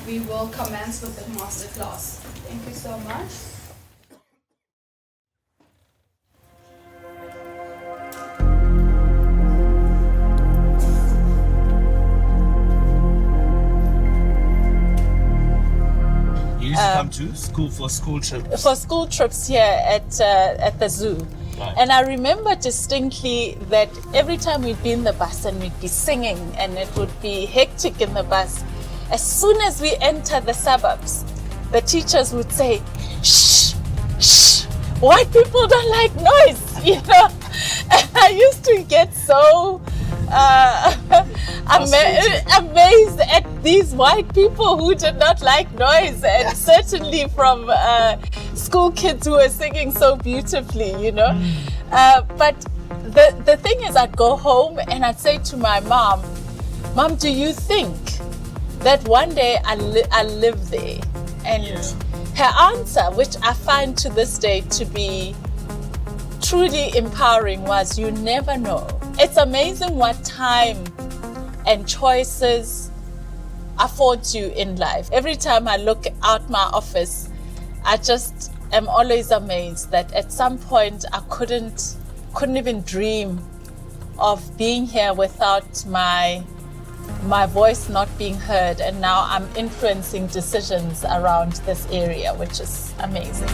we will commence with the masterclass. Thank you so much. You used to come to school for school trips? For school trips here at the zoo. Right. And I remember distinctly that every time we'd be in the bus and we'd be singing and it would be hectic in the bus, as soon as we enter the suburbs, the teachers would say, shh, shh, white people don't like noise, you know. And I used to get so amazed at these white people who did not like noise, and certainly from school kids who were singing so beautifully, you know. But the thing is, I'd go home and I'd say to my mom, Mom, do you think that one day I'll live there? And her answer, which I find to this day to be truly empowering, was, you never know. It's amazing what time and choices affords you in life. Every time I look out my office, I just am always amazed that at some point I couldn't even dream of being here without my voice not being heard, and now I'm influencing decisions around this area, which is amazing.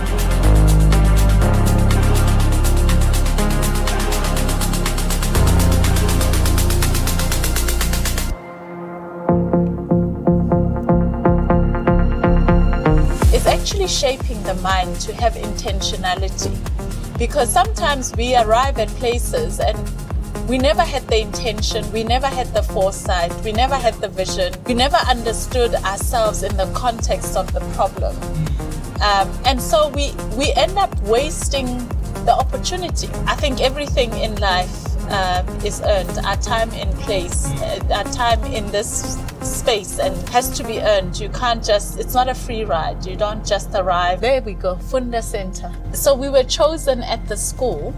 It's actually shaping the mind to have intentionality, because sometimes we arrive at places and we never had the intention, we never had the foresight, we never had the vision, we never understood ourselves in the context of the problem. And so we end up wasting the opportunity. I think everything in life is earned. Our time in place, our time in this space, and has to be earned. You can't just, it's not a free ride. You don't just arrive. There we go, Funda Center. So we were chosen at the school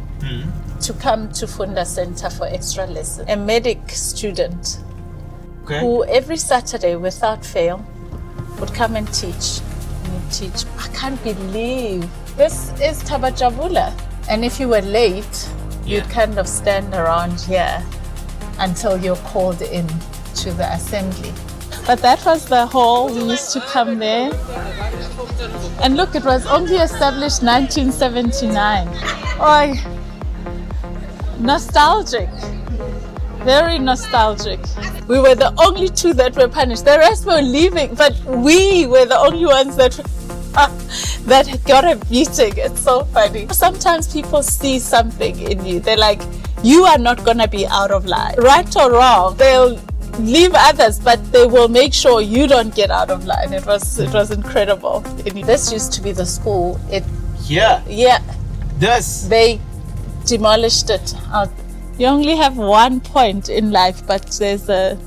to come to Funda Center for extra lessons. A medic student who every Saturday without fail would come and teach. I can't believe this is Tabajabula. And if you were late, you'd kind of stand around here until you're called in to the assembly. But that was the hall. We used to come there. And look, it was only established 1979. Oh, nostalgic. Very nostalgic. We were the only two that were punished. The rest were leaving, but we were the only ones that got a beating. It's so funny. Sometimes people see something in you. They're like, you are not going to be out of line. Right or wrong, they'll leave others, but they will make sure you don't get out of line. It was incredible. This used to be the school. They demolished it. You only have one point in life, but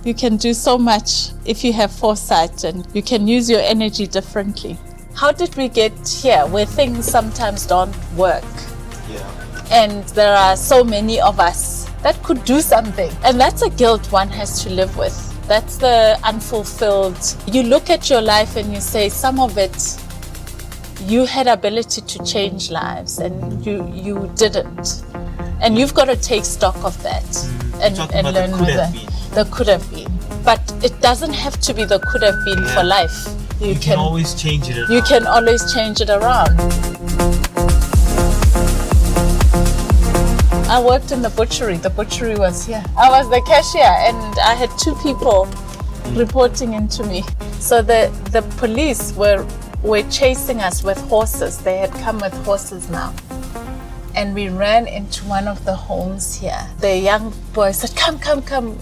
you can do so much if you have foresight, and you can use your energy differently. How did we get here where things sometimes don't work? And there are so many of us that could do something. And that's a guilt one has to live with. That's the unfulfilled. You look at your life and you say, some of it, you had ability to change lives and you didn't. And you've got to take stock of that and learn with it. There could have been. But it doesn't have to be the could have been for life. You can always change it around. You can always change it around. I worked in the butchery. The butchery was here. I was the cashier and I had two people reporting into me. So the police were chasing us with horses. They had come with horses now. And we ran into one of the homes here. The young boy said, come,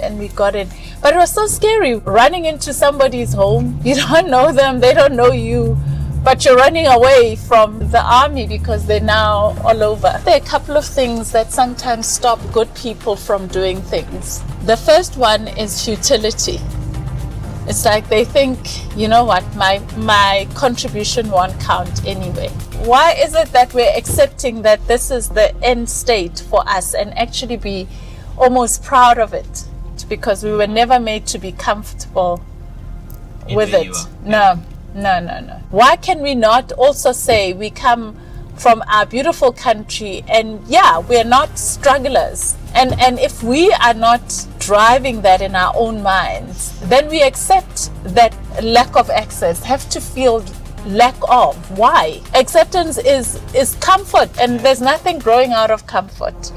and we got in. But it was so scary, running into somebody's home. You don't know them, they don't know you, but you're running away from the army because they're now all over. There are a couple of things that sometimes stop good people from doing things. The first one is futility. It's like they think, you know what, my contribution won't count anyway. Why is it that we're accepting that this is the end state for us and actually be almost proud of it? Because we were never made to be comfortable with where it. you are. No. Why can we not also say we come from our beautiful country and we're not strugglers? And if we are not driving that in our own minds, then we accept that lack of access, have to feel lack of. Why? Acceptance is comfort, and there's nothing growing out of comfort.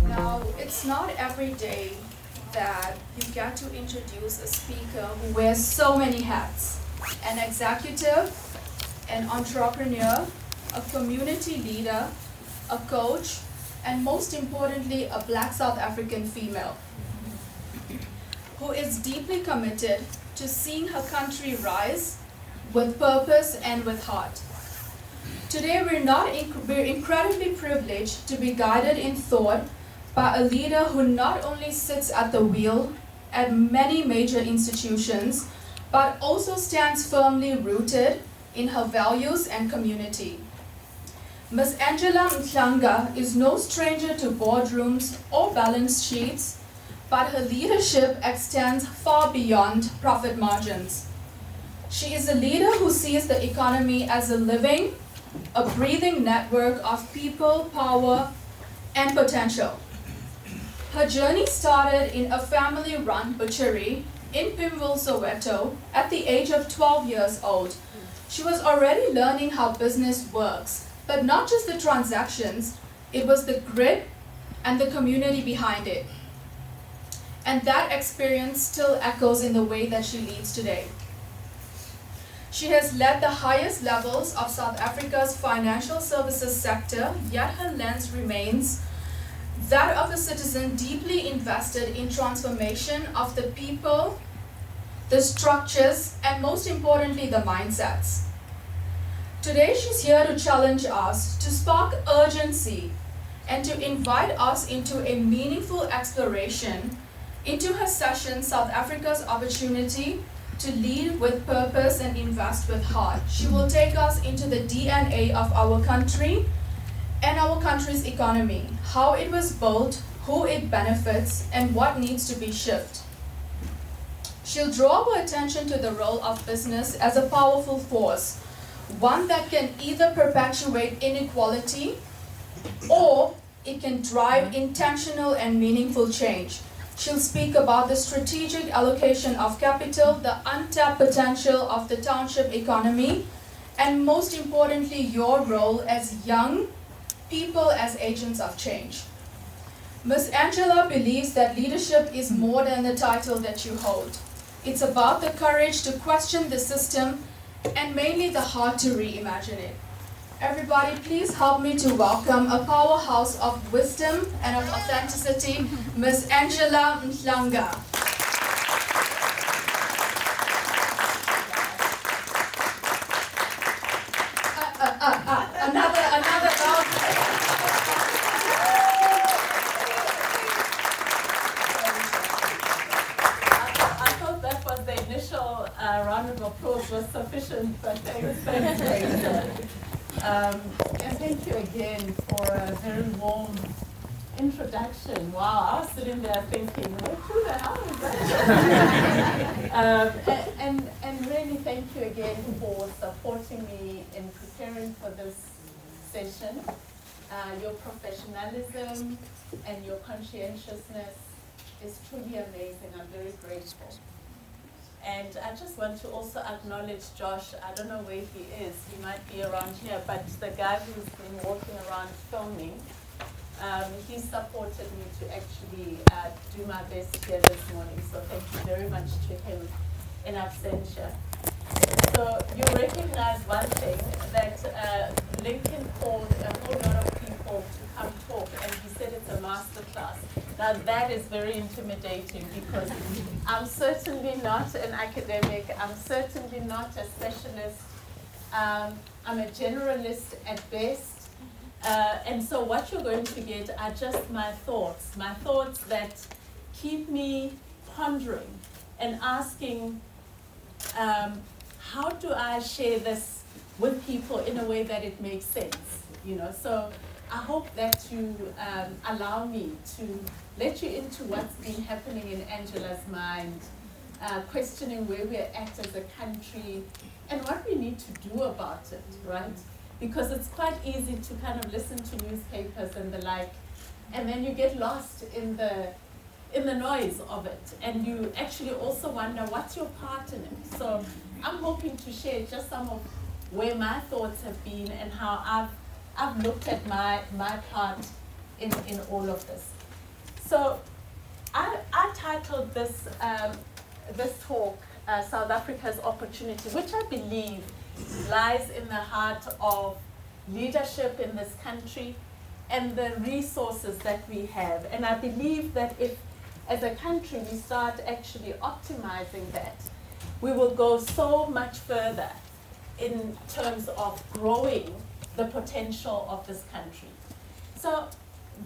Now, it's not every day that you get to introduce a speaker who wears so many hats: an executive, an entrepreneur, a community leader, a coach, and most importantly, a Black South African female who is deeply committed to seeing her country rise with purpose and with heart. Today, we're incredibly privileged to be guided in thought by a leader who not only sits at the wheel at many major institutions, but also stands firmly rooted in her values and community. Ms. Angela Mhlanga is no stranger to boardrooms or balance sheets, but her leadership extends far beyond profit margins. She is a leader who sees the economy as a living, a breathing network of people, power, and potential. Her journey started in a family-run butchery in Pimville, Soweto, at the age of 12 years old. She was already learning how business works, but not just the transactions, it was the grit and the community behind it. And that experience still echoes in the way that she leads today. She has led the highest levels of South Africa's financial services sector, yet her lens remains that of a citizen deeply invested in transformation of the people, the structures, and most importantly, the mindsets. Today, she's here to challenge us, to spark urgency, and to invite us into a meaningful exploration into her session, South Africa's Opportunity to Lead with Purpose and Invest with Heart. She will take us into the DNA of our country and our country's economy, how it was built, who it benefits, and what needs to be shifted. She'll draw our attention to the role of business as a powerful force, one that can either perpetuate inequality or it can drive intentional and meaningful change. She'll speak about the strategic allocation of capital, the untapped potential of the township economy, and most importantly, your role as young people as agents of change. Ms. Angela believes that leadership is more than the title that you hold. It's about the courage to question the system and mainly the heart to reimagine it. Everybody, please help me to welcome a powerhouse of wisdom and of authenticity, Ms. Angela Mhlanga. Another round. I thought that was the initial round of applause was sufficient, but thanks, Grace. And thank you again for a very warm introduction. Wow, I was sitting there thinking, who the hell is that? And really thank you again for supporting me in preparing for this session. Your professionalism and your conscientiousness is truly amazing. I'm very grateful. And I just want to also acknowledge Josh. I don't know where he is. He might be around here, but the guy who's been walking around filming, he supported me to actually do my best here this morning. So thank you very much to him in absentia. So you recognize one thing, that Lincoln called a whole lot of people to come talk, and he said it's a masterclass. Now that is very intimidating because I'm certainly not an academic, I'm certainly not a specialist, I'm a generalist at best. And so what you're going to get are just my thoughts that keep me pondering and asking, how do I share this with people in a way that it makes sense? So I hope that you allow me to let you into what's been happening in Angela's mind, questioning where we're at as a country and what we need to do about it, right? Because it's quite easy to kind of listen to newspapers and the like, and then you get lost in the noise of it, and you actually also wonder what's your part in it. So I'm hoping to share just some of where my thoughts have been and how I've looked at my part in all of this. So I titled this talk South Africa's Opportunity, which I believe lies in the heart of leadership in this country and the resources that we have. And I believe that if, as a country, we start actually optimizing that, we will go so much further in terms of growing the potential of this country. So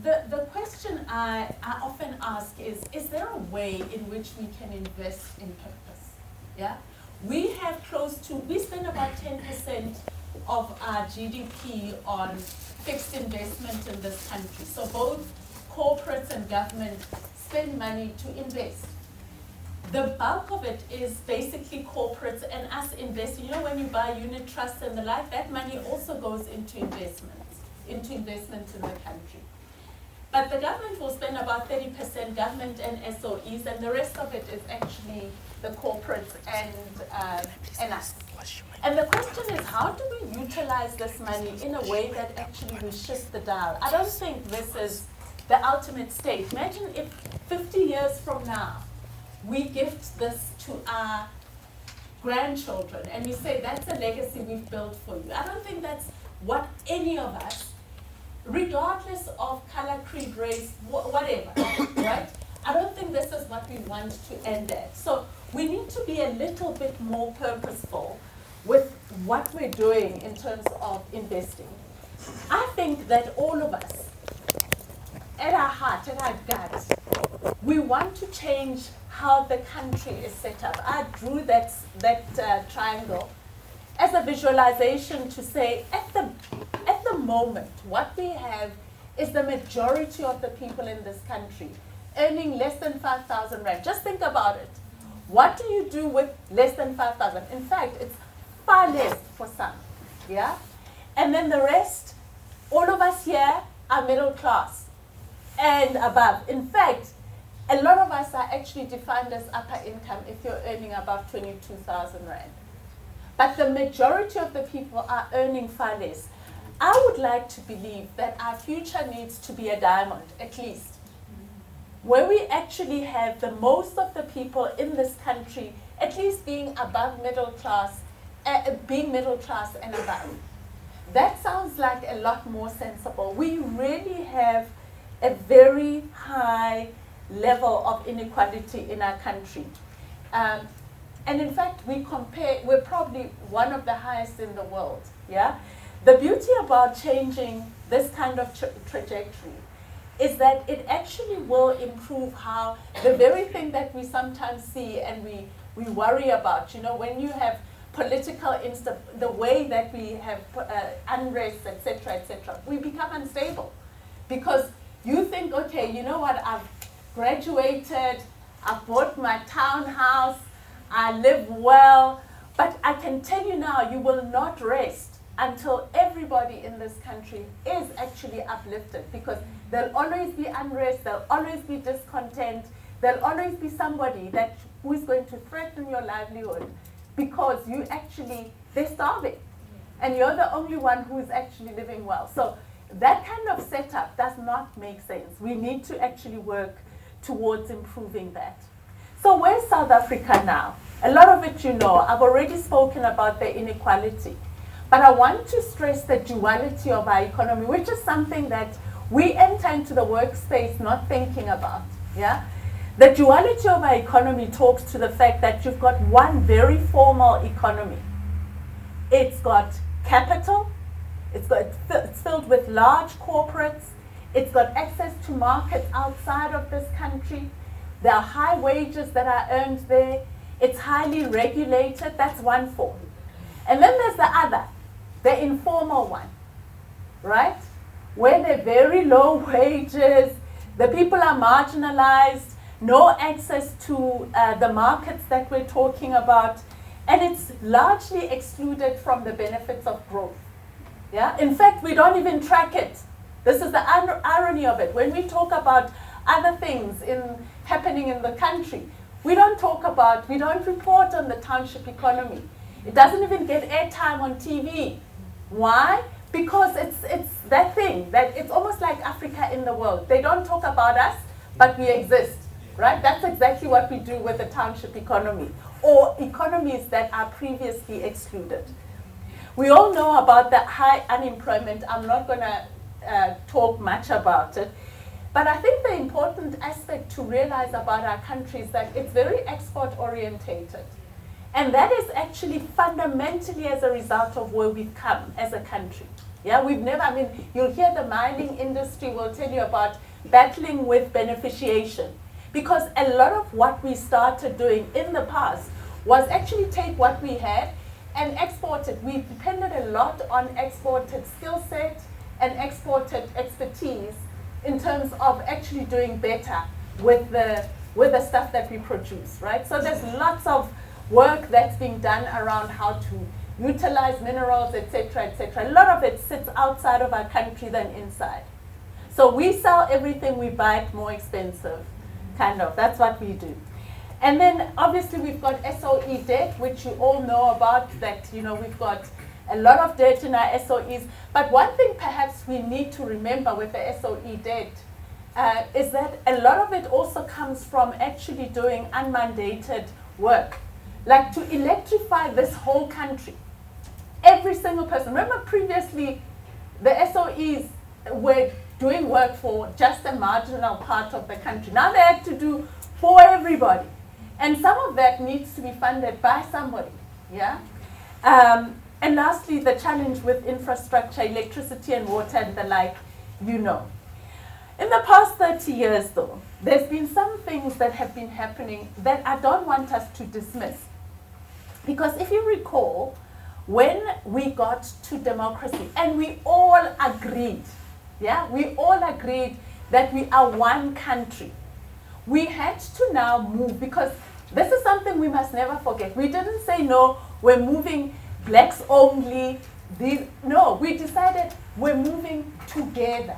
the question I often ask is there a way in which we can invest in purpose? Yeah? We spend about 10% of our GDP on fixed investment in this country. So both corporates and government spend money to invest. The bulk of it is basically corporates and us investing. When you buy unit trusts and the like, that money also goes into investments in the country. But the government will spend about 30%, government and SOEs, and the rest of it is actually the corporates and us. And the question is, how do we utilize this money in a way that actually we shift the dial? I don't think this is the ultimate state. Imagine if 50 years from now, we gift this to our grandchildren and we say, that's a legacy we've built for you. I don't think that's what any of us, regardless of color, creed, race, whatever, right? I don't think this is what we want to end at. So we need to be a little bit more purposeful with what we're doing in terms of investing. I think that all of us, at our heart, at our gut, we want to change how the country is set up. I drew that triangle as a visualization to say, at the moment, what we have is the majority of the people in this country earning less than 5,000 rand. Just think about it. What do you do with less than 5,000? In fact, it's far less for some, yeah? And then the rest, all of us here are middle class and above. In fact, a lot of us are actually defined as upper income if you're earning above 22,000 rand. But the majority of the people are earning far less. I would like to believe that our future needs to be a diamond, at least, where we actually have the most of the people in this country at least being above middle class, being middle class and above. That sounds like a lot more sensible. We really have a very high level of inequality in our country. And in fact, we're probably one of the highest in the world, yeah? The beauty about changing this kind of trajectory is that it actually will improve how the very thing that we sometimes see and we worry about, when you have political the way that we have unrest, etc., we become unstable. Because you think, okay, you know what, I've graduated, I've bought my townhouse, I live well, but I can tell you now, you will not rest until everybody in this country is actually uplifted, because there'll always be unrest, there'll always be discontent, there'll always be somebody who is going to threaten your livelihood because they're starving and you're the only one who is actually living well. So that kind of setup does not make sense. We need to actually work towards improving that. So where's South Africa now? A lot of it I've already spoken about the inequality. But I want to stress the duality of our economy, which is something that we enter into the workspace not thinking about, yeah? The duality of our economy talks to the fact that you've got one very formal economy. It's got capital, it's filled with large corporates, it's got access to markets outside of this country, there are high wages that are earned there, it's highly regulated, that's one form. And then there's the other, the informal one, right? Where they're very low wages, the people are marginalized, no access to the markets that we're talking about, and it's largely excluded from the benefits of growth. Yeah? In fact, we don't even track it. This is the irony of it. When we talk about other things happening in the country, we don't report on the township economy. It doesn't even get airtime on TV. Why? Because it's that thing, that it's almost like Africa in the world. They don't talk about us, but we exist, right? That's exactly what we do with the township economy, or economies that are previously excluded. We all know about the high unemployment. I'm not going to talk much about it. But I think the important aspect to realize about our country is that it's very export orientated. And that is actually fundamentally as a result of where we've come as a country. Yeah, you'll hear the mining industry will tell you about battling with beneficiation. Because a lot of what we started doing in the past was actually take what we had and export it. We depended a lot on exported skill set and exported expertise in terms of actually doing better with the stuff that we produce, right? So there's lots of work that's being done around how to utilize minerals, etc., etc. A lot of it sits outside of our country than inside. So we sell everything, we buy it more expensive, kind of. That's what we do. And then obviously we've got SOE debt, which you all know about, that we've got a lot of debt in our SOEs. But one thing perhaps we need to remember with the SOE debt is that a lot of it also comes from actually doing unmandated work. Like to electrify this whole country. Every single person. Remember previously the SOEs were doing work for just a marginal part of the country. Now they have to do for everybody. And some of that needs to be funded by somebody. Yeah. And lastly, the challenge with infrastructure, electricity and water and the like, In the past 30 years though, there's been some things that have been happening that I don't want us to dismiss. Because if you recall, when we got to democracy, and we all agreed, that we are one country, we had to now move, because this is something we must never forget. We didn't say, no, we're moving blacks only. No, we decided we're moving together,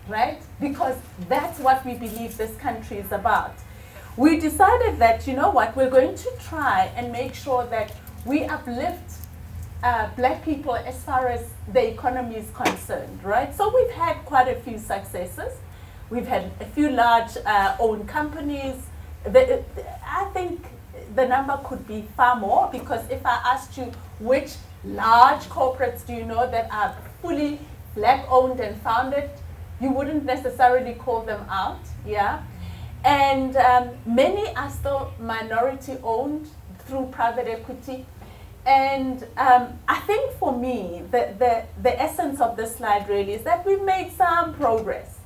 right? Because that's what we believe this country is about. We decided that, we're going to try and make sure that we uplift black people as far as the economy is concerned, right? So we've had quite a few successes. We've had a few large owned companies. I think the number could be far more, because if I asked you which large corporates do you know that are fully black owned and founded, you wouldn't necessarily call them out, yeah? And many are still minority owned through private equity. And I think for me, the essence of this slide really is that we've made some progress,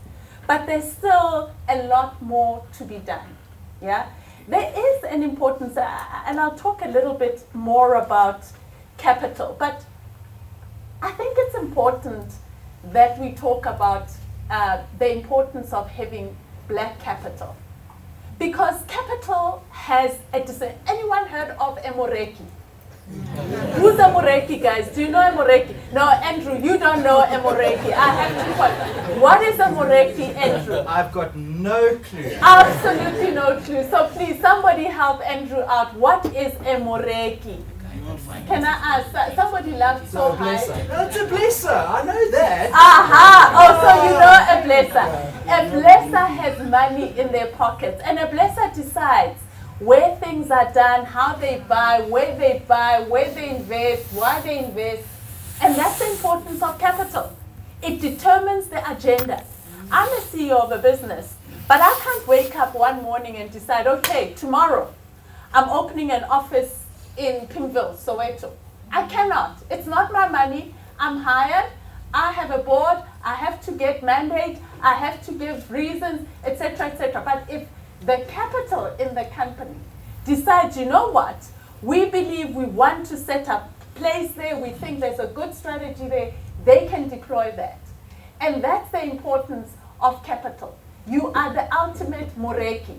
but there's still a lot more to be done, yeah? There is an importance, and I'll talk a little bit more about capital, but I think it's important that we talk about the importance of having black capital. Because capital has anyone heard of Emoreki? Who's Emoreki, guys? Do you know Emoreki? No, Andrew, you don't know Emoreki. I have 2 questions. What is Emoreki, Andrew? I've got no clue. Absolutely no clue. So please, somebody help Andrew out. What is Emoreki? Can I ask? Somebody laughed so high. No, it's a blesser. I know that. Aha! Oh, so you know a blesser. A blesser has money in their pockets, and a blesser decides where things are done, how they buy, where they invest, why they invest. And that's the importance of capital. It determines the agenda. I'm a CEO of a business, but I can't wake up one morning and decide, okay, tomorrow I'm opening an office in Pimville, Soweto. I cannot. It's not my money. I'm hired. I have a board. I have to get mandate. I have to give reasons, etc., etc. But if the capital in the company decides, you know what, we believe we want to set up place there, we think there's a good strategy there, they can deploy that. And that's the importance of capital. You are the ultimate moreki.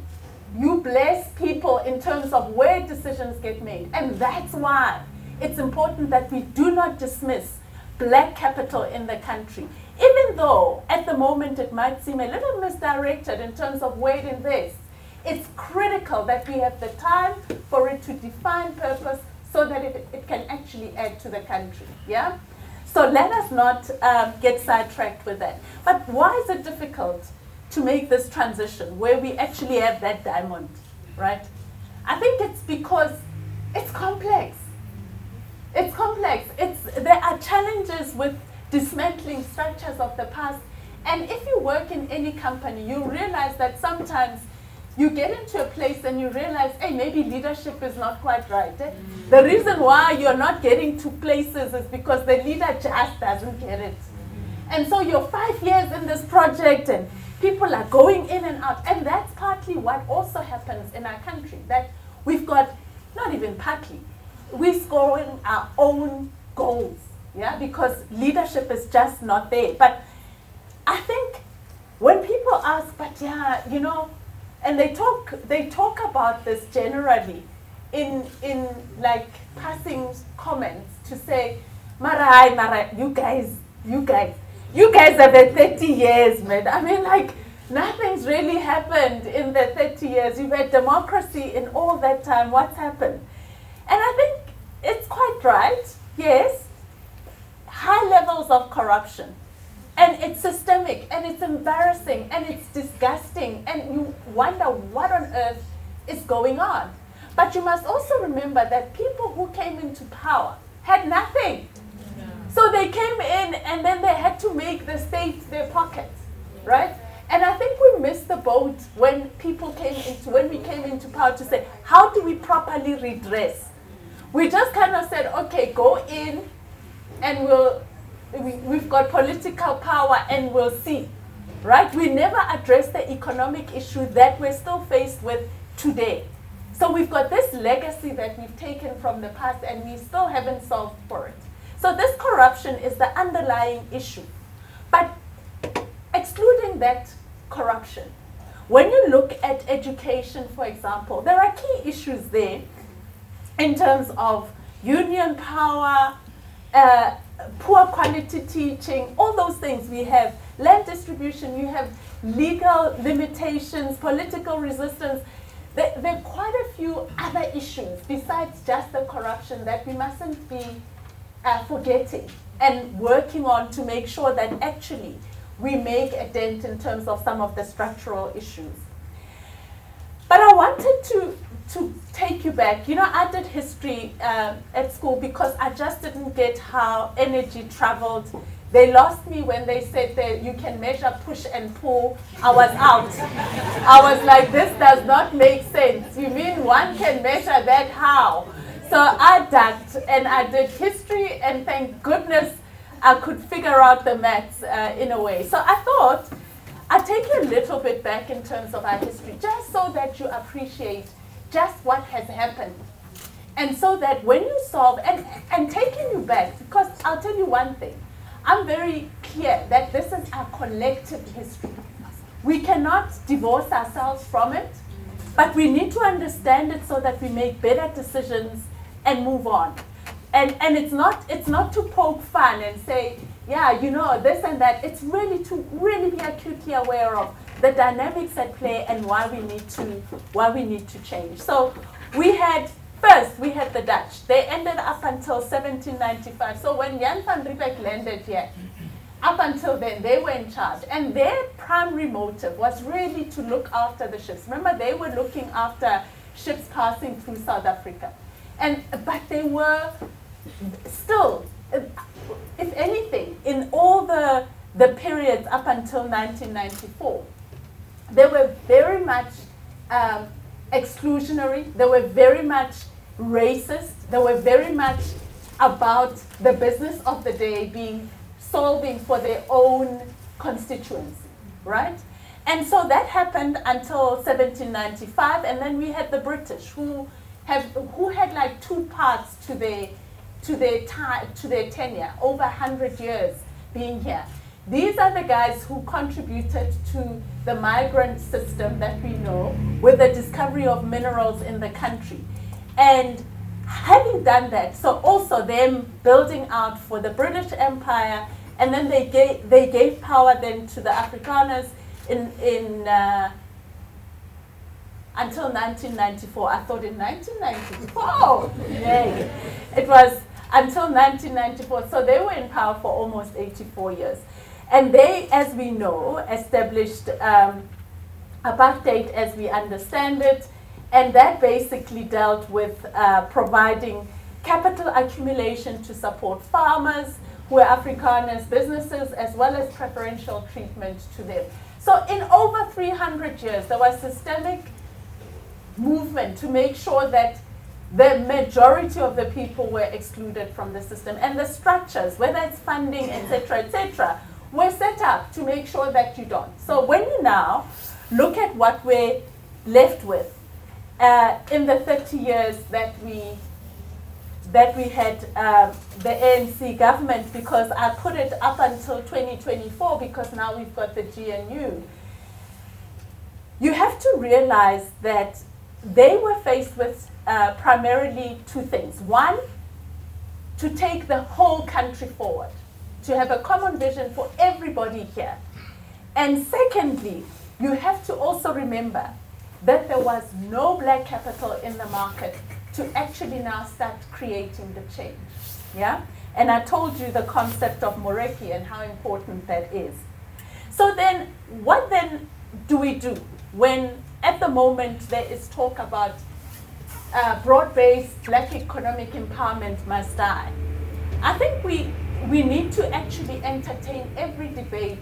You bless people in terms of where decisions get made. And that's why it's important that we do not dismiss black capital in the country. Even though at the moment it might seem a little misdirected in terms of where it invests, it's critical that we have the time for it to define purpose so that it can actually add to the country. Yeah? So let us not get sidetracked with that. But why is it difficult to make this transition where we actually have that diamond, right? I think it's because it's complex. It's complex. There are challenges with dismantling structures of the past. And if you work in any company, you realize that sometimes you get into a place and you realize, hey, maybe leadership is not quite right. Eh? The reason why you're not getting to places is because the leader just doesn't get it. And so you're 5 years in this project and people are going in and out. And that's partly what also happens in our country, that we've got, not even partly, we're scoring our own goals, yeah, because leadership is just not there. But I think when people ask, but yeah, you know, and they talk about this generally in like passing comments to say, Mara, you guys have had 30 years, man. I mean, like, nothing's really happened in the 30 years. You've had democracy in all that time. What's happened? And I think it's quite right, yes. High levels of corruption. And it's systemic, and it's embarrassing, and it's disgusting, and you wonder what on earth is going on. But you must also remember that people who came into power had nothing. So they came in, and then they had to make the state their pockets, right? And I think we missed the boat when we came into power to say, how do we properly redress? We just kind of said, okay, go in, and we've got political power and we'll see, right? We never addressed the economic issue that we're still faced with today. So we've got this legacy that we've taken from the past and we still haven't solved for it. So this corruption is the underlying issue. But excluding that corruption, when you look at education, for example, there are key issues there in terms of union power, poor quality teaching, all those things. We have land distribution, you have legal limitations, political resistance. There are quite a few other issues besides just the corruption that we mustn't be forgetting and working on to make sure that actually we make a dent in terms of some of the structural issues. But I wanted to take you back. You know, I did history at school because I just didn't get how energy traveled. They lost me when they said that you can measure push and pull. I was out. I was like, this does not make sense. You mean one can measure that? How? So I ducked and I did history, and thank goodness I could figure out the maths in a way. So I thought I'd take you a little bit back in terms of our history, just so that you appreciate just what has happened. And so that when you solve, and taking you back, because I'll tell you one thing, I'm very clear that this is our collective history. We cannot divorce ourselves from it, but we need to understand it so that we make better decisions and move on. And it's not to poke fun and say, yeah, you know, this and that. It's really to really be acutely aware of the dynamics at play and why we need to change. So we had the Dutch. They ended up until 1795. So when Jan van Riebeeck landed here, up until then, they were in charge. And their primary motive was really to look after the ships. Remember, they were looking after ships passing through South Africa. But they were still, if anything, in all the periods up until 1994, they were very much exclusionary. They were very much racist. They were very much about the business of the day being solving for their own constituency, right? And so that happened until 1795, and then we had the British who had like two parts to to their tenure, over 100 years being here. These are the guys who contributed to the migrant system that we know with the discovery of minerals in the country. And having done that, so also them building out for the British Empire, and then they gave power then to the Afrikaners until 1994. I thought in 1994. Yay. It was until 1994. So they were in power for almost 84 years. And they, as we know, established apartheid as we understand it. And that basically dealt with providing capital accumulation to support farmers who are Afrikaners, businesses, as well as preferential treatment to them. So in over 300 years, there was systemic movement to make sure that the majority of the people were excluded from the system. And the structures, whether it's funding, etc., were set up to make sure that you don't. So when you now look at what we're left with in the 30 years that we had the ANC government, because I put it up until 2024 because now we've got the GNU, you have to realize that they were faced with primarily two things. One, to take the whole country forward, to have a common vision for everybody here. And secondly, you have to also remember that there was no black capital in the market to actually now start creating the change. Yeah? And I told you the concept of Moreki and how important that is. So then, what then do we do when at the moment there is talk about broad-based black economic empowerment must die? I think we need to actually entertain every debate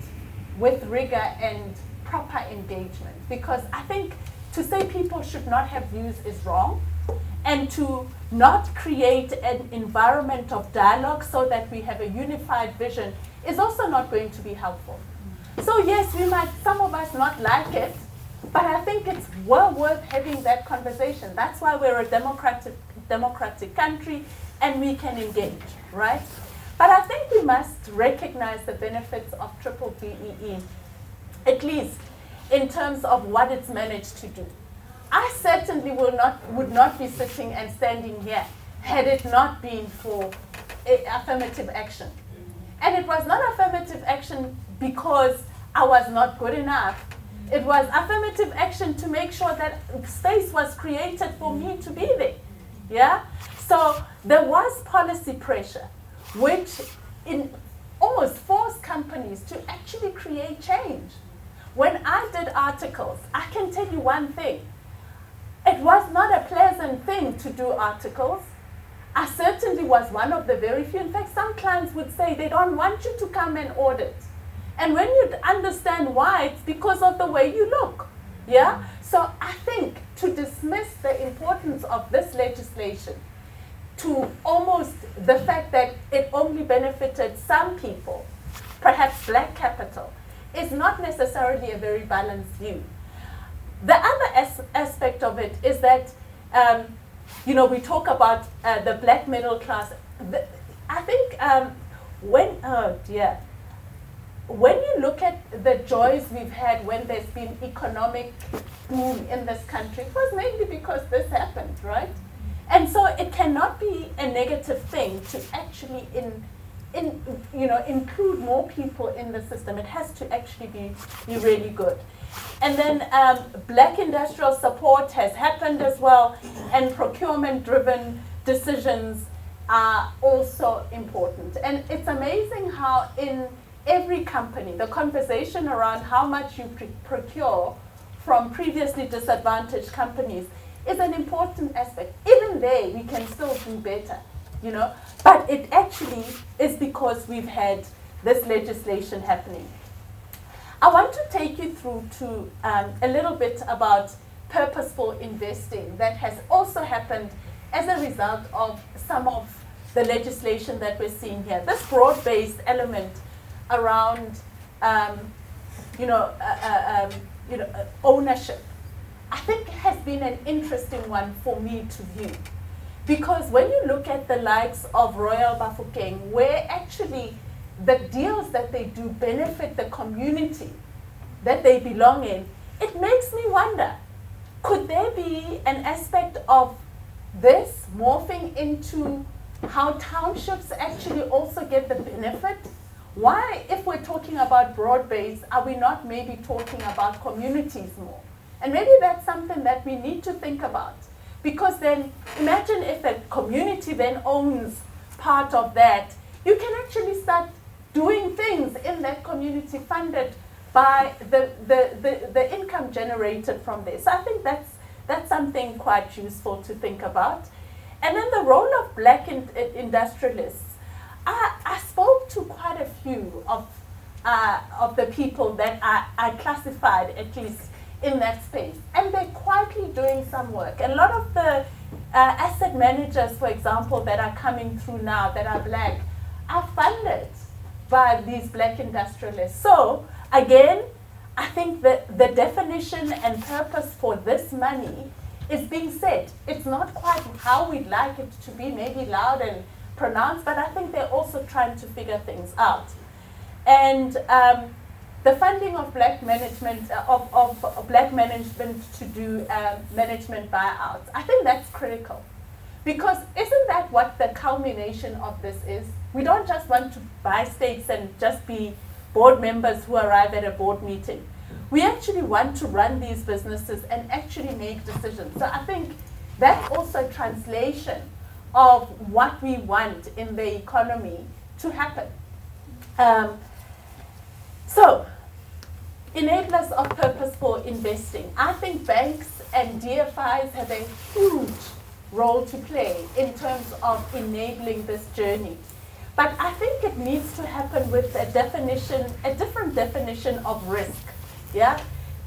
with rigor and proper engagement, because I think to say people should not have views is wrong, and to not create an environment of dialogue so that we have a unified vision is also not going to be helpful. So yes, we might, some of us not like it, but I think it's well worth having that conversation. That's why we're a democratic country and we can engage, right? But I think we must recognize the benefits of triple BEE, at least in terms of what it's managed to do. I certainly would not be sitting and standing here had it not been for affirmative action. And it was not affirmative action because I was not good enough. It was affirmative action to make sure that space was created for me to be there. Yeah? So there was policy pressure, which almost forced companies to actually create change. When I did articles, I can tell you one thing. It was not a pleasant thing to do articles. I certainly was one of the very few. In fact, some clients would say they don't want you to come and audit. And when you understand why, it's because of the way you look. Yeah? So I think to dismiss the importance of this legislation to almost the fact that it only benefited some people, perhaps black capital, is not necessarily a very balanced view. The other aspect of it is that, we talk about the black middle class. I think when you look at the joys we've had when there's been economic boom in this country, it was mainly because this happened, right? And so it cannot be a negative thing to actually include more people in the system. It has to actually be really good. And then black industrial support has happened as well, and procurement-driven decisions are also important. And it's amazing how in every company, the conversation around how much you procure from previously disadvantaged companies is an important aspect. Even there, we can still do better, But it actually is because we've had this legislation happening. I want to take you through to a little bit about purposeful investing that has also happened as a result of some of the legislation that we're seeing here. This broad-based element around, ownership, I think has been an interesting one for me to view. Because when you look at the likes of Royal Bafokeng, where actually the deals that they do benefit the community that they belong in, it makes me wonder, could there be an aspect of this morphing into how townships actually also get the benefit? Why, if we're talking about broad-based, are we not maybe talking about communities more? And maybe that's something that we need to think about. Because then, imagine if the community then owns part of that, you can actually start doing things in that community funded by the income generated from this. So I think that's something quite useful to think about. And then the role of black industrialists. I spoke to quite a few of the people that I classified, at least in that space, and they're quietly doing some work. A lot of the asset managers, for example, that are coming through now that are black, are funded by these black industrialists. So again, I think that the definition and purpose for this money is being set. It's not quite how we'd like it to be, maybe loud and pronounced, but I think they're also trying to figure things out. And the funding of black management, of black management to do management buyouts, I think that's critical. Because isn't that what the culmination of this is? We don't just want to buy stakes and just be board members who arrive at a board meeting. We actually want to run these businesses and actually make decisions. So I think that's also a translation of what we want in the economy to happen. So, enablers of purposeful investing. I think banks and DFIs have a huge role to play in terms of enabling this journey. But I think it needs to happen with a different definition of risk. Yeah?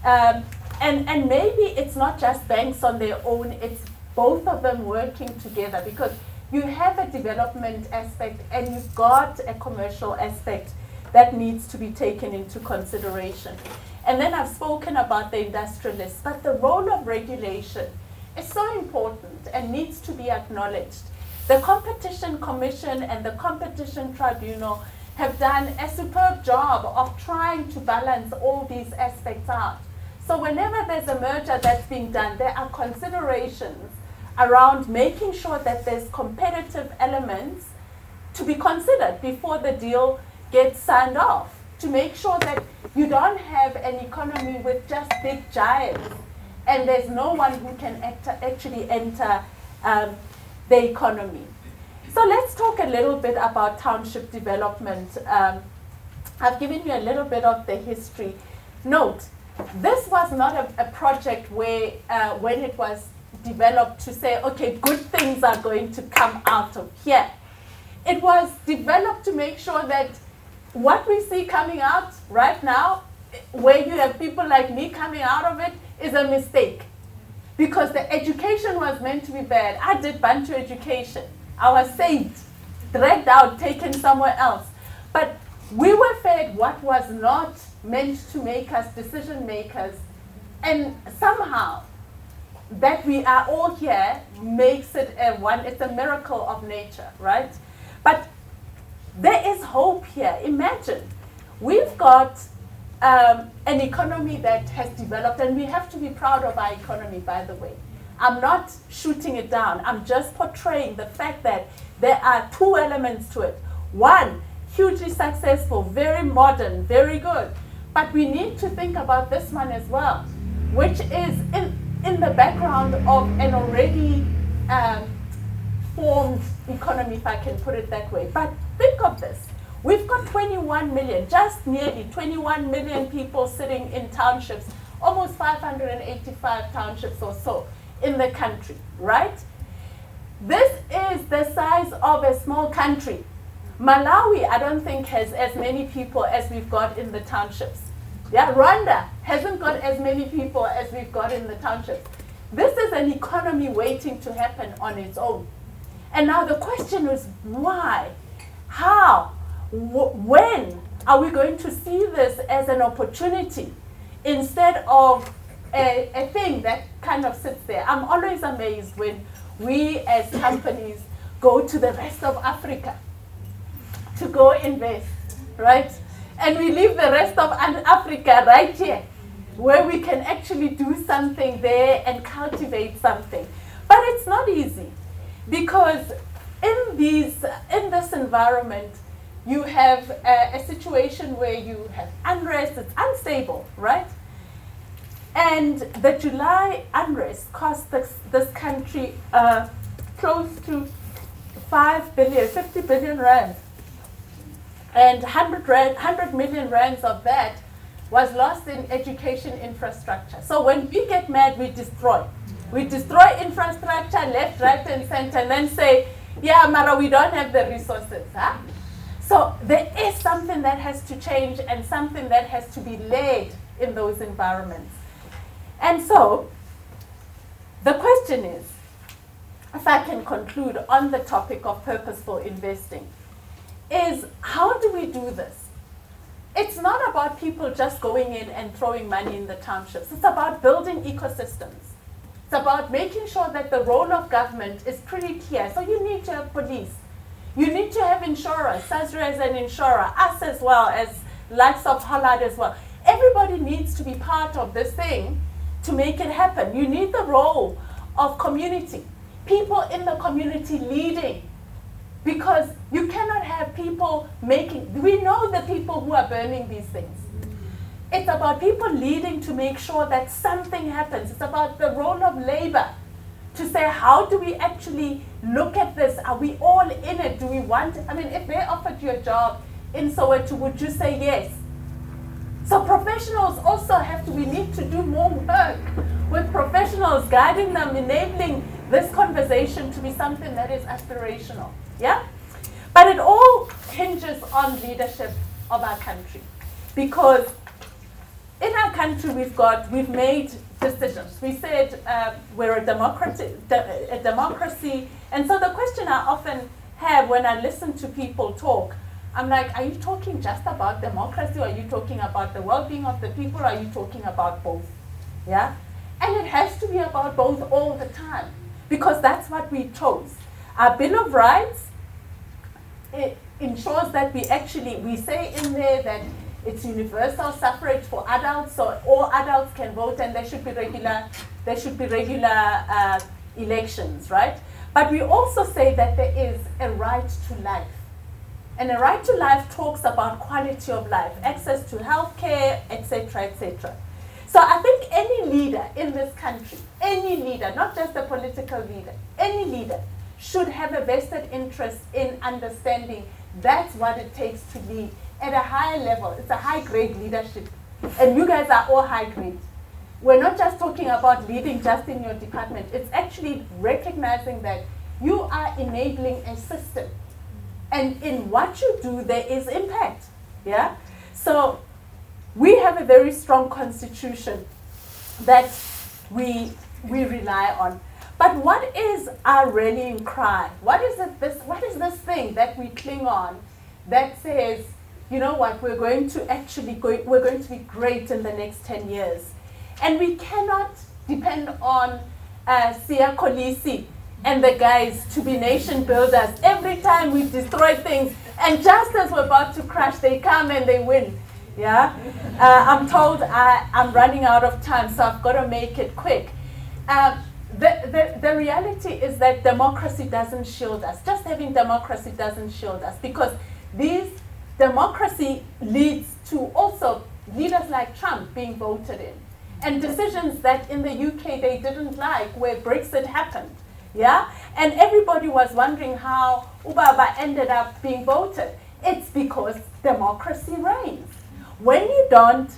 And maybe it's not just banks on their own, it's both of them working together, because you have a development aspect and you've got a commercial aspect that needs to be taken into consideration. And then I've spoken about the industrialists, but the role of regulation is so important and needs to be acknowledged. The Competition Commission and the Competition Tribunal have done a superb job of trying to balance all these aspects out. So whenever there's a merger that's being done, there are considerations around making sure that there's competitive elements to be considered before the deal gets signed off, to make sure that you don't have an economy with just big giants and there's no one who can actually enter the economy. So let's talk a little bit about township development. I've given you a little bit of the history. Note, this was not a project where when it was developed to say, okay, good things are going to come out of here. It was developed to make sure that what we see coming out right now, where you have people like me coming out of it, is a mistake. Because the education was meant to be bad. I did Bantu education. I was saved, dragged out, taken somewhere else. But we were fed what was not meant to make us decision makers. And somehow, that we are all here makes it it's a miracle of nature, right? But there is hope here. Imagine, we've got an economy that has developed, and we have to be proud of our economy, by the way. I'm not shooting it down. I'm just portraying the fact that there are two elements to it. One, hugely successful, very modern, very good. But we need to think about this one as well, which is in the background of an already formed economy, if I can put it that way. But think of this. We've got 21 million, just nearly 21 million people sitting in townships, almost 585 townships or so in the country, right? This is the size of a small country. Malawi, I don't think, has as many people as we've got in the townships. Yeah, Rwanda hasn't got as many people as we've got in the townships. This is an economy waiting to happen on its own. And now the question is why? How? When are we going to see this as an opportunity instead of a thing that kind of sits there? I'm always amazed when we as companies go to the rest of Africa to go invest, right? And we leave the rest of Africa right here, where we can actually do something there and cultivate something. But it's not easy, because in this environment, you have a situation where you have unrest, it's unstable, right? And the July unrest cost this country close to 50 billion rand. And 100 million rands of that was lost in education infrastructure. So when we get mad, we destroy. We destroy infrastructure left, right, and center, and then say, yeah, Mara, we don't have the resources. Huh? So there is something that has to change and something that has to be laid in those environments. And so the question is, if I can conclude on the topic of purposeful investing, is how do we do this? It's not about people just going in and throwing money in the townships. It's about building ecosystems. It's about making sure that the role of government is pretty clear. So you need to have police. You need to have insurers, Sasria as an insurer, us as well as likes of Hollard as well. Everybody needs to be part of this thing to make it happen. You need the role of community, people in the community leading, because you cannot have people we know the people who are burning these things. It's about people leading to make sure that something happens. It's about the role of labor to say, how do we actually look at this? Are we all in it? Do we want, if they offered you a job in Soweto, would you say yes? So professionals also we need to do more work with professionals, guiding them, enabling this conversation to be something that is aspirational, yeah? But it all hinges on leadership of our country, because in our country we've made decisions. We said we're a democracy, and so the question I often have when I listen to people talk, I'm like, are you talking just about democracy, or are you talking about the well-being of the people, or are you talking about both? Yeah? And it has to be about both all the time, because that's what we chose. Our Bill of Rights, it ensures that we say in there that it's universal suffrage for adults, so all adults can vote, and there should be regular elections, right? But we also say that there is a right to life. And a right to life talks about quality of life, access to healthcare, etc., etc. So I think any leader in this country, any leader, not just a political leader, any leader should have a vested interest in understanding that's what it takes to lead at a higher level. It's a high-grade leadership. And you guys are all high-grade. We're not just talking about leading just in your department. It's actually recognizing that you are enabling a system. And in what you do, there is impact. Yeah? So we have a very strong constitution that we rely on. But what is our rallying cry? What is this thing that we cling on that says, you know what, we're going to be great in the next 10 years. And we cannot depend on Siya Kolisi and the guys to be nation builders. Every time we destroy things, and just as we're about to crash, they come and they win. Yeah? I'm told I'm running out of time, so I've got to make it quick. The reality is that democracy doesn't shield us. Just having democracy doesn't shield us, because democracy leads to also leaders like Trump being voted in, and decisions that in the UK they didn't like, where Brexit happened. Yeah? And everybody was wondering how Ubaba ended up being voted. It's because democracy reigns. When you don't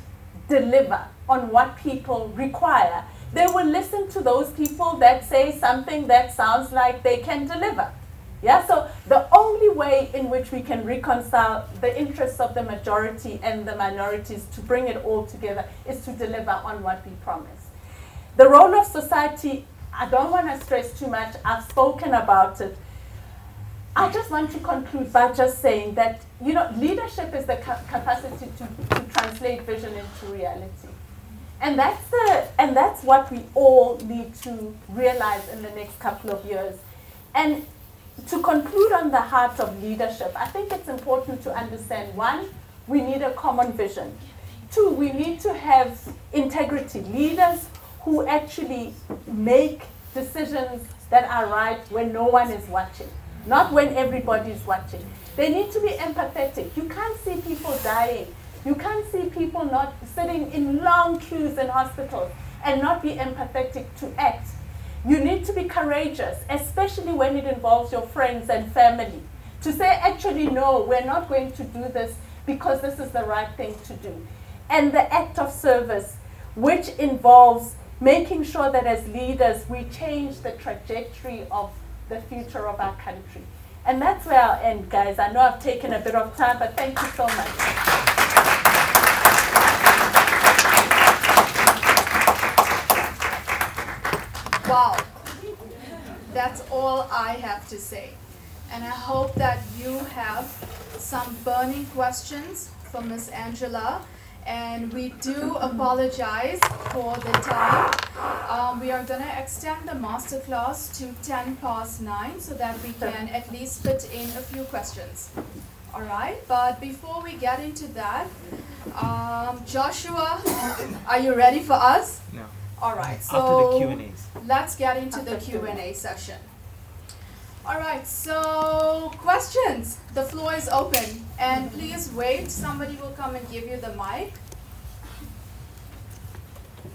deliver on what people require, they will listen to those people that say something that sounds like they can deliver. Yeah, so the only way in which we can reconcile the interests of the majority and the minorities to bring it all together is to deliver on what we promise. The role of society, I don't want to stress too much. I've spoken about it. I just want to conclude by just saying that, leadership is the capacity to translate vision into reality. And that's what we all need to realize in the next couple of years. And to conclude on the heart of leadership, I think it's important to understand, one, we need a common vision. Two, we need to have integrity, leaders who actually make decisions that are right when no one is watching, not when everybody is watching. They need to be empathetic. You can't see people dying. You can't see people not sitting in long queues in hospitals and not be empathetic to act. You need to be courageous, especially when it involves your friends and family, to say, actually, no, we're not going to do this because this is the right thing to do. And the act of service, which involves making sure that as leaders, we change the trajectory of the future of our country. And that's where I'll end, guys. I know I've taken a bit of time, but thank you so much. Wow, that's all I have to say. And I hope that you have some burning questions for Miss Angela. And we do apologize for the time. We are going to extend the masterclass to 9:10 so that we can at least fit in a few questions. All right, but before we get into that, Joshua, are you ready for us? No. All right, so After the Q&As. let's get into the Q&A session. All right, so questions. The floor is open. And please wait, somebody will come and give you the mic.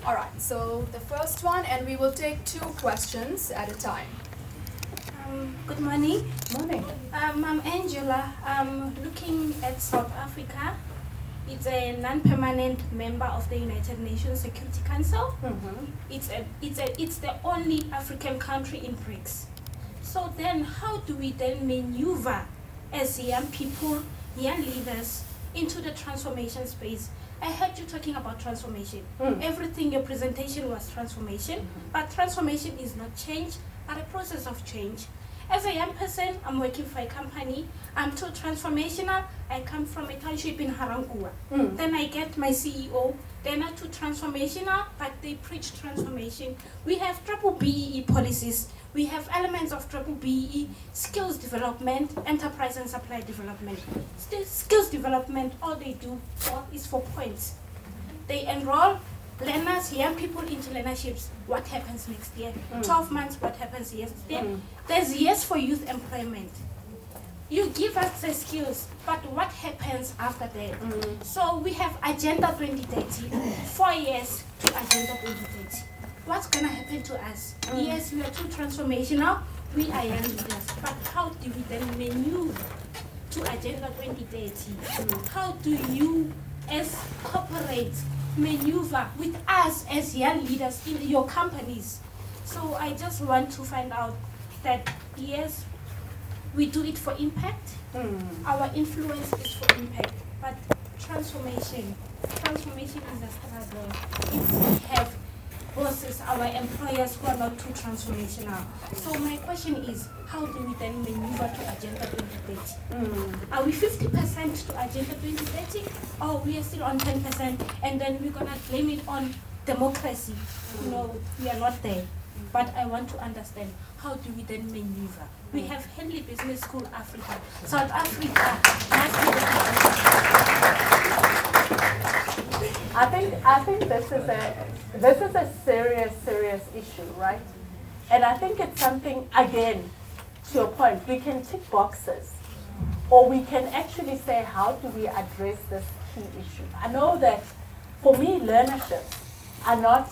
All right, so the first one, and we will take 2 questions at a time. Good morning. Morning. I'm Angela. I'm looking at South Africa. It's a non-permanent member of the United Nations Security Council. Mm-hmm. It's the only African country in BRICS. So then how do we then maneuver as young people, young leaders, into the transformation space? I heard you talking about transformation. Everything, your presentation was transformation, but transformation is not change, but a process of change. As a young person, I'm working for a company. I'm too transformational. I come from a township in Harangua. Then I get my CEO. They're not too transformational, but they preach transformation. We have triple BEE policies. We have elements of triple BEE, skills development, enterprise and supply development. Skills development, all they do is for points. They enroll learners, young people into learnerships. What happens next year? 12 months, what happens next year? There's years for youth employment. You give us the skills, but what happens after that? So we have Agenda 2030, 4 years to Agenda 2030. What's going to happen to us? Yes, we are too transformational, we are young leaders, but how do we then maneuver to Agenda 2030? How do you, as corporates, maneuver with us as young leaders in your companies? So I just want to find out that, yes, we do it for impact. Our influence is for impact, but transformation is a struggle. If we have bosses, our employers who are not too transformational. So my question is, how do we then maneuver to Agenda 2030? Are we 50% to Agenda 2030, or we are still on 10%, and then we're gonna blame it on democracy? No, we are not there. But I want to understand, how do we then maneuver? We have Henley Business School Africa. South Africa must be the I think this is a serious issue, right? And I think it's something, again, to your point, we can tick boxes, or we can actually say, how do we address this key issue? I know that for me, learnerships are not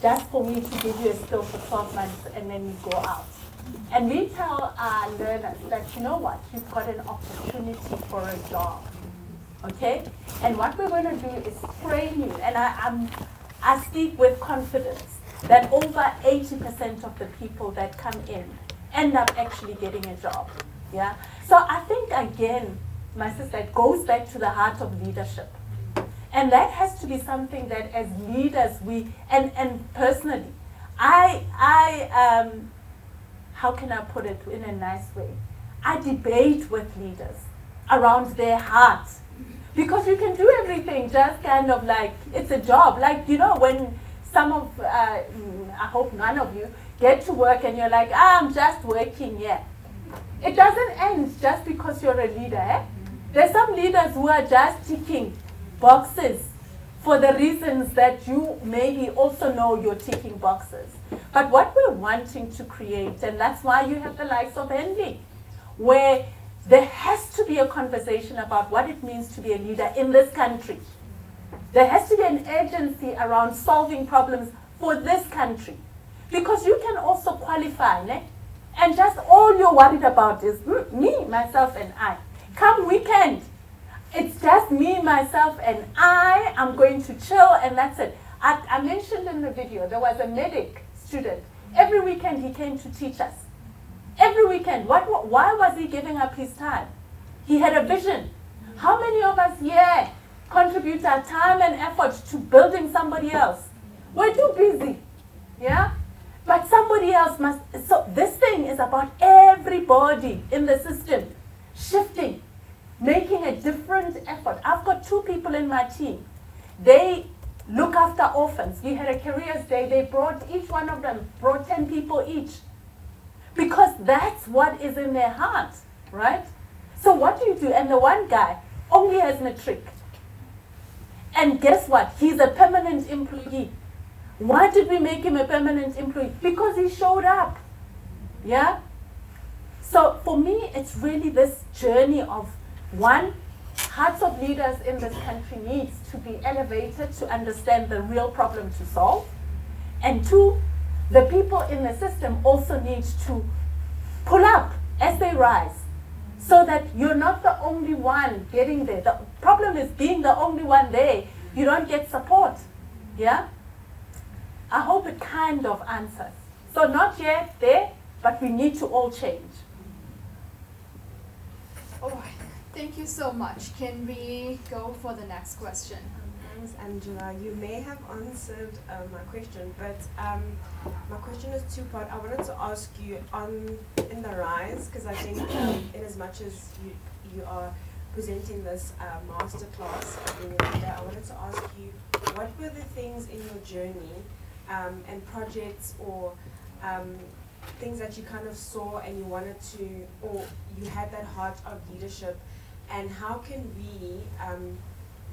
just for me to give you a skill for 12 months and then you go out. And we tell our learners that, you know what, you've got an opportunity for a job. Okay? And what we're going to do is train you. And I speak with confidence that over 80% of the people that come in end up actually getting a job. Yeah? So I think, again, my sister, it goes back to the heart of leadership. And that has to be something that as leaders and personally, how can I put it in a nice way? I debate with leaders around their heart. Because Because you can do everything, just kind of like, it's a job. Like, you know, when some of, I hope none of you, get to work and you're like, I'm just working, yeah. It doesn't end just because you're a leader, eh? There's some leaders who are just ticking boxes for the reasons that you maybe also know you're ticking boxes. But what we're wanting to create, and that's why you have the likes of Henry, where there has to be a conversation about what it means to be a leader in this country. There has to be an urgency around solving problems for this country. Because you can also qualify, ne? And just all you're worried about is me, myself, and I. Come weekend, it's just me, myself, and I am going to chill, and that's it. I mentioned in the video, there was a medic student. Every weekend he came to teach us. Every weekend. Why was he giving up his time? He had a vision. How many of us here contribute our time and effort to building somebody else? We're too busy. Yeah? But somebody else must. So this thing is about everybody in the system shifting, making a different effort. I've got 2 people in my team. They look after orphans. We had a careers day. They brought, each one of them brought 10 people each. Because that's what is in their heart, right? So what do you do? And the one guy only has matric. And guess what? He's a permanent employee. Why did we make him a permanent employee? Because he showed up. Yeah? So for me, it's really this journey of, one, hearts of leaders in this country needs to be elevated to understand the real problem to solve. And 2, the people in the system also need to pull up as they rise so that you're not the only one getting there. The problem is being the only one there. You don't get support. Yeah? I hope it kind of answers. So not yet there, but we need to all change. All right. Thank you so much. Can we go for the next question? Thanks, Angela. You may have answered my question, but my question is 2-part. I wanted to ask you in the rise, because I think in as much as you are presenting this masterclass of being a leader, I wanted to ask you, what were the things in your journey and projects or things that you kind of saw and you wanted to, or you had that heart of leadership, and how can we,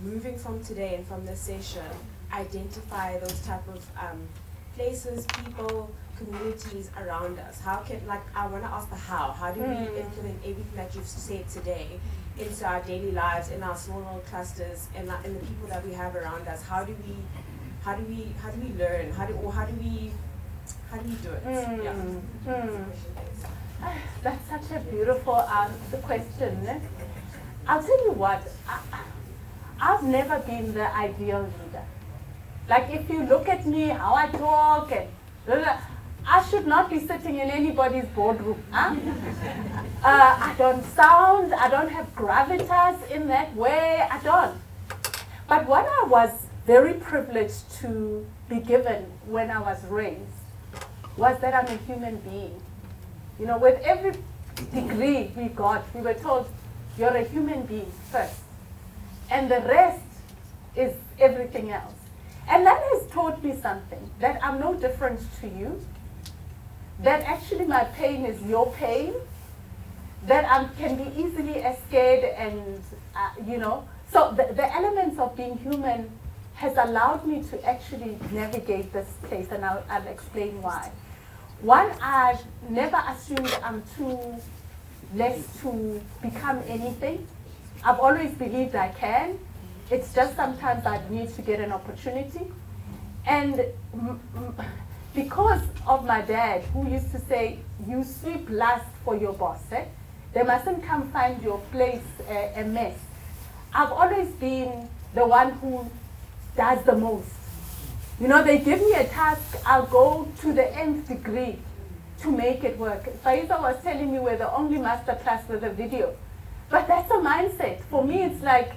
moving from today and from this session, identify those type of places, people, communities around us? How can, like, I want to ask the how. How do we implement everything that you've said today into our daily lives, in our small little clusters, in the people that we have around us? How do we learn? How do we do it? That's such a beautiful question. Eh? I'll tell you what, I've never been the ideal leader. Like, if you look at me, how I talk, and I should not be sitting in anybody's boardroom. Huh? I don't have gravitas in that way, I don't. But what I was very privileged to be given when I was raised was that I'm a human being. You know, with every degree we got, we were told, you're a human being first. And the rest is everything else. And that has taught me something, that I'm no different to you, that actually my pain is your pain, that I can be easily scared and, you know. So the elements of being human has allowed me to actually navigate this place, and I'll explain why. One, I've never assumed I'm too less to become anything. I've always believed I can. It's just sometimes I need to get an opportunity. And because of my dad, who used to say, you sweep last for your boss, eh? They mustn't come find your place a mess. I've always been the one who does the most. You know, they give me a task, I'll go to the nth degree to make it work. Faiza was telling me we're the only masterclass with a video. But that's a mindset. For me, it's like,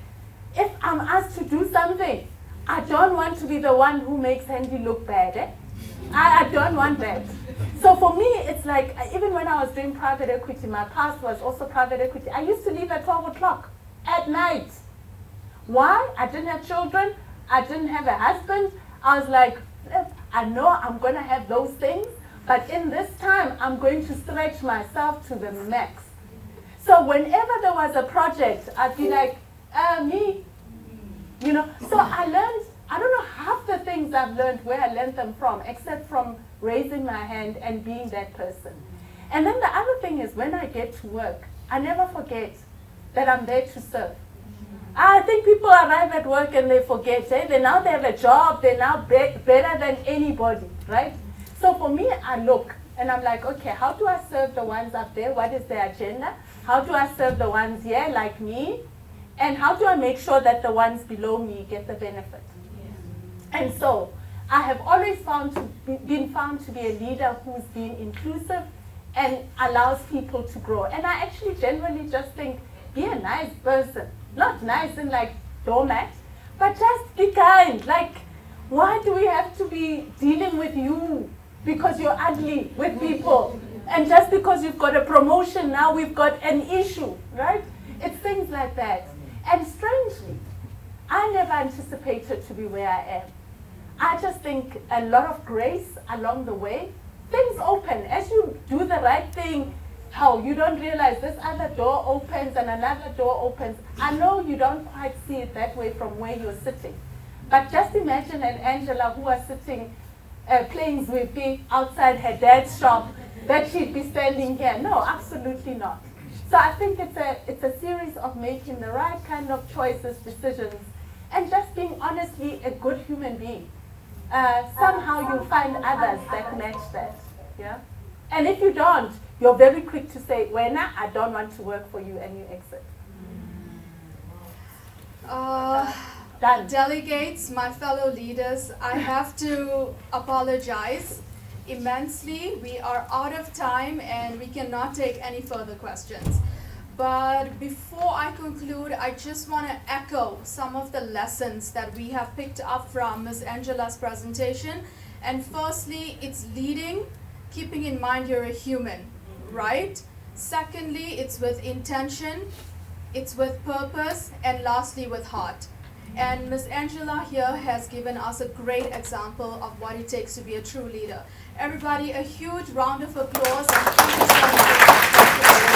if I'm asked to do something, I don't want to be the one who makes Andy look bad. Eh? I don't want that. So for me, it's like, even when I was doing private equity, my past was also private equity. I used to leave at 12 o'clock at night. Why? I didn't have children. I didn't have a husband. I was like, I know I'm going to have those things, but in this time, I'm going to stretch myself to the max. So whenever there was a project, I'd be like, me. You know, so I learned, I don't know half the things I've learned where I learned them from, except from raising my hand and being that person. And then the other thing is when I get to work, I never forget that I'm there to serve. I think people arrive at work and they forget, they now they have a job, they're now better than anybody, right? So for me, I look and I'm like, okay, how do I serve the ones up there? What is their agenda? How do I serve the ones here like me? And how do I make sure that the ones below me get the benefit? And so I have always been found to be a leader who's been inclusive and allows people to grow. And I actually generally just think, be a nice person. Not nice in like doormat, but just be kind. Like, why do we have to be dealing with you because you're ugly with people? And just because you've got a promotion, now we've got an issue, right? It's things like that. And strangely, I never anticipated to be where I am. I just think a lot of grace along the way. Things open. As you do the right thing, how you don't realize this other door opens and another door opens. I know you don't quite see it that way from where you're sitting. But just imagine an Angela who was sitting playing Zwippy outside her dad's shop, that she'd be standing here. No, absolutely not. So I think it's a series of making the right kind of choices, decisions, and just being honestly a good human being. Somehow you'll find others that match that. Yeah? And if you don't, you're very quick to say, Wena, I don't want to work for you, and you exit. Done. Delegates, my fellow leaders, I have to apologize immensely. We are out of time and we cannot take any further questions. But before I conclude, I just want to echo some of the lessons that we have picked up from Ms. Angela's presentation. And firstly, it's leading, keeping in mind you're a human, right? Secondly, it's with intention, it's with purpose, and lastly, with heart. And Ms. Angela here has given us a great example of what it takes to be a true leader. Everybody, a huge round of applause. And thank you so much.